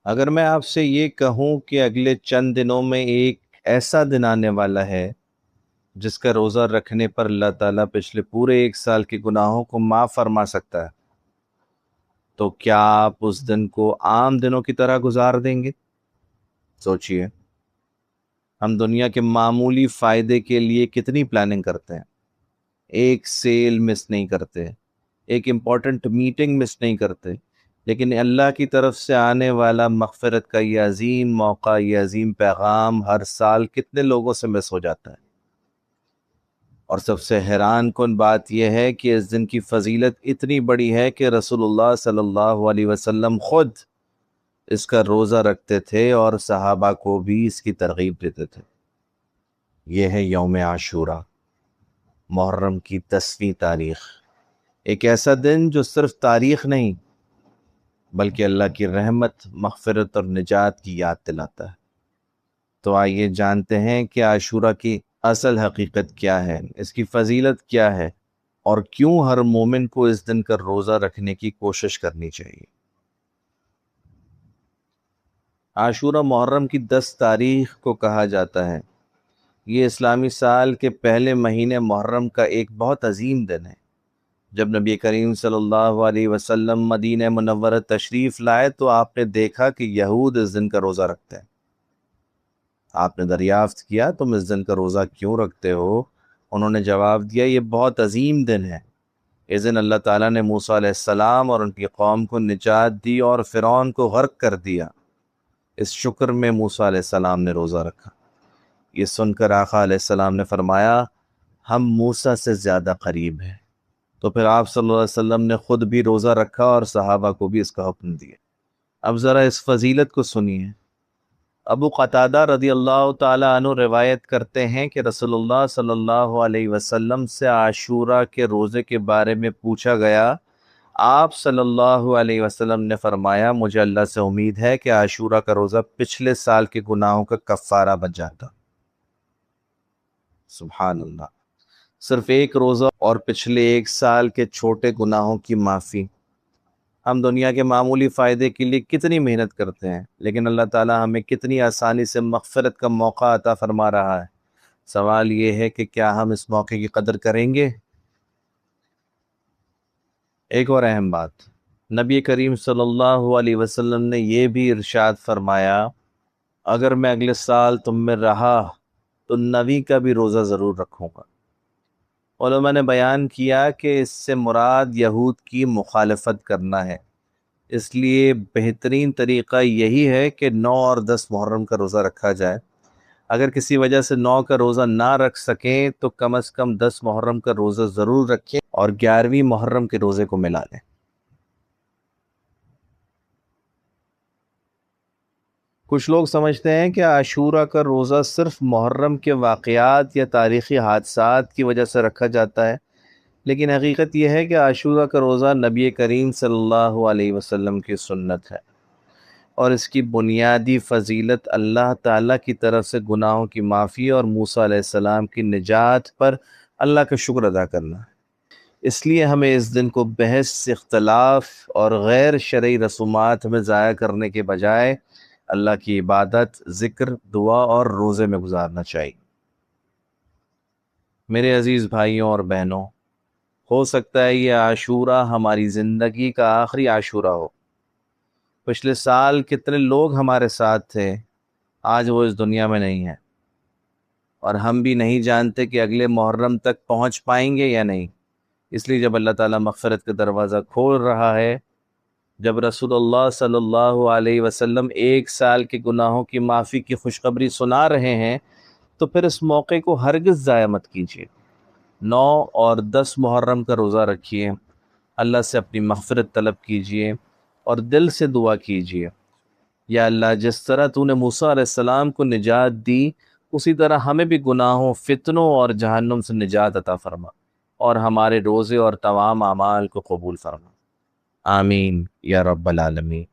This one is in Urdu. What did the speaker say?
اگر میں آپ سے یہ کہوں کہ اگلے چند دنوں میں ایک ایسا دن آنے والا ہے جس کا روزہ رکھنے پر اللہ تعالیٰ پچھلے پورے ایک سال کے گناہوں کو معاف فرما سکتا ہے، تو کیا آپ اس دن کو عام دنوں کی طرح گزار دیں گے؟ سوچئے، ہم دنیا کے معمولی فائدے کے لیے کتنی پلاننگ کرتے ہیں، ایک سیل مس نہیں کرتے، ایک امپورٹنٹ میٹنگ مس نہیں کرتے، لیکن اللہ کی طرف سے آنے والا مغفرت کا یہ عظیم موقع، یہ عظیم پیغام ہر سال کتنے لوگوں سے مس ہو جاتا ہے۔ اور سب سے حیران کن بات یہ ہے کہ اس دن کی فضیلت اتنی بڑی ہے کہ رسول اللہ صلی اللہ علیہ وسلم خود اس کا روزہ رکھتے تھے اور صحابہ کو بھی اس کی ترغیب دیتے تھے۔ یہ ہے یوم عاشورہ، محرم کی 10ویں تاریخ، ایک ایسا دن جو صرف تاریخ نہیں بلکہ اللہ کی رحمت، مغفرت اور نجات کی یاد دلاتا ہے۔ تو آئیے جانتے ہیں کہ عاشورہ کی اصل حقیقت کیا ہے، اس کی فضیلت کیا ہے، اور کیوں ہر مومن کو اس دن کا روزہ رکھنے کی کوشش کرنی چاہیے۔ عاشورہ محرم کی 10 تاریخ کو کہا جاتا ہے۔ یہ اسلامی سال کے پہلے مہینے محرم کا ایک بہت عظیم دن ہے۔ جب نبی کریم صلی اللہ علیہ وسلم مدینہ منورہ تشریف لائے تو آپ نے دیکھا کہ یہود اس دن کا روزہ رکھتے ہیں۔ آپ نے دریافت کیا تم اس دن کا روزہ کیوں رکھتے ہو؟ انہوں نے جواب دیا یہ بہت عظیم دن ہے، اس دن اللہ تعالیٰ نے موسیٰ علیہ السلام اور ان کی قوم کو نجات دی اور فرعون کو غرق کر دیا، اس شکر میں موسیٰ علیہ السلام نے روزہ رکھا۔ یہ سن کر آقا علیہ السلام نے فرمایا ہم موسیٰ سے زیادہ قریب ہیں۔ تو پھر آپ صلی اللہ علیہ وسلم نے خود بھی روزہ رکھا اور صحابہ کو بھی اس کا حکم دیا۔ اب ذرا اس فضیلت کو سنیے۔ ابو قتادہ رضی اللہ تعالی عنہ روایت کرتے ہیں کہ رسول اللہ صلی اللہ علیہ وسلم سے عاشورہ کے روزے کے بارے میں پوچھا گیا۔ آپ صلی اللہ علیہ وسلم نے فرمایا مجھے اللہ سے امید ہے کہ عاشورہ کا روزہ پچھلے سال کے گناہوں کا کفارہ بن جاتا۔ سبحان اللہ، صرف ایک روزہ اور پچھلے ایک سال کے چھوٹے گناہوں کی معافی۔ ہم دنیا کے معمولی فائدے کے لیے کتنی محنت کرتے ہیں، لیکن اللہ تعالیٰ ہمیں کتنی آسانی سے مغفرت کا موقع عطا فرما رہا ہے۔ سوال یہ ہے کہ کیا ہم اس موقع کی قدر کریں گے؟ ایک اور اہم بات، نبی کریم صلی اللہ علیہ وسلم نے یہ بھی ارشاد فرمایا اگر میں اگلے سال تم میں رہا تو نویں کا بھی روزہ ضرور رکھوں گا۔ علماء نے بیان کیا کہ اس سے مراد یہود کی مخالفت کرنا ہے، اس لیے بہترین طریقہ یہی ہے کہ 9 اور 10 محرم کا روزہ رکھا جائے۔ اگر کسی وجہ سے 9 کا روزہ نہ رکھ سکیں تو کم از کم 10 محرم کا روزہ ضرور رکھیں اور 11ویں محرم کے روزے کو ملا لیں۔ کچھ لوگ سمجھتے ہیں کہ عاشورہ کا روزہ صرف محرم کے واقعات یا تاریخی حادثات کی وجہ سے رکھا جاتا ہے، لیکن حقیقت یہ ہے کہ عاشورہ کا روزہ نبی کریم صلی اللہ علیہ وسلم کی سنت ہے، اور اس کی بنیادی فضیلت اللہ تعالیٰ کی طرف سے گناہوں کی معافی اور موسیٰ علیہ السلام کی نجات پر اللہ کا شکر ادا کرنا ہے۔ اس لیے ہمیں اس دن کو بحث، اختلاف اور غیر شرعی رسومات میں ضائع کرنے کے بجائے اللہ کی عبادت، ذکر، دعا اور روزے میں گزارنا چاہیے۔ میرے عزیز بھائیوں اور بہنوں، ہو سکتا ہے یہ عاشورہ ہماری زندگی کا آخری عاشورہ ہو۔ پچھلے سال کتنے لوگ ہمارے ساتھ تھے، آج وہ اس دنیا میں نہیں ہیں، اور ہم بھی نہیں جانتے کہ اگلے محرم تک پہنچ پائیں گے یا نہیں۔ اس لیے جب اللہ تعالیٰ مغفرت کا دروازہ کھول رہا ہے، جب رسول اللہ صلی اللہ علیہ وسلم ایک سال کے گناہوں کی معافی کی خوشخبری سنا رہے ہیں، تو پھر اس موقع کو ہرگز ضائع مت کیجیے۔ 9 اور 10 محرم کا روزہ رکھیے، اللہ سے اپنی مغفرت طلب کیجیے اور دل سے دعا کیجیے، یا اللہ جس طرح تو نے موسیٰ علیہ السلام کو نجات دی، اسی طرح ہمیں بھی گناہوں، فتنوں اور جہنم سے نجات عطا فرما، اور ہمارے روزے اور تمام اعمال کو قبول فرما۔ آمین یا رب العالمین۔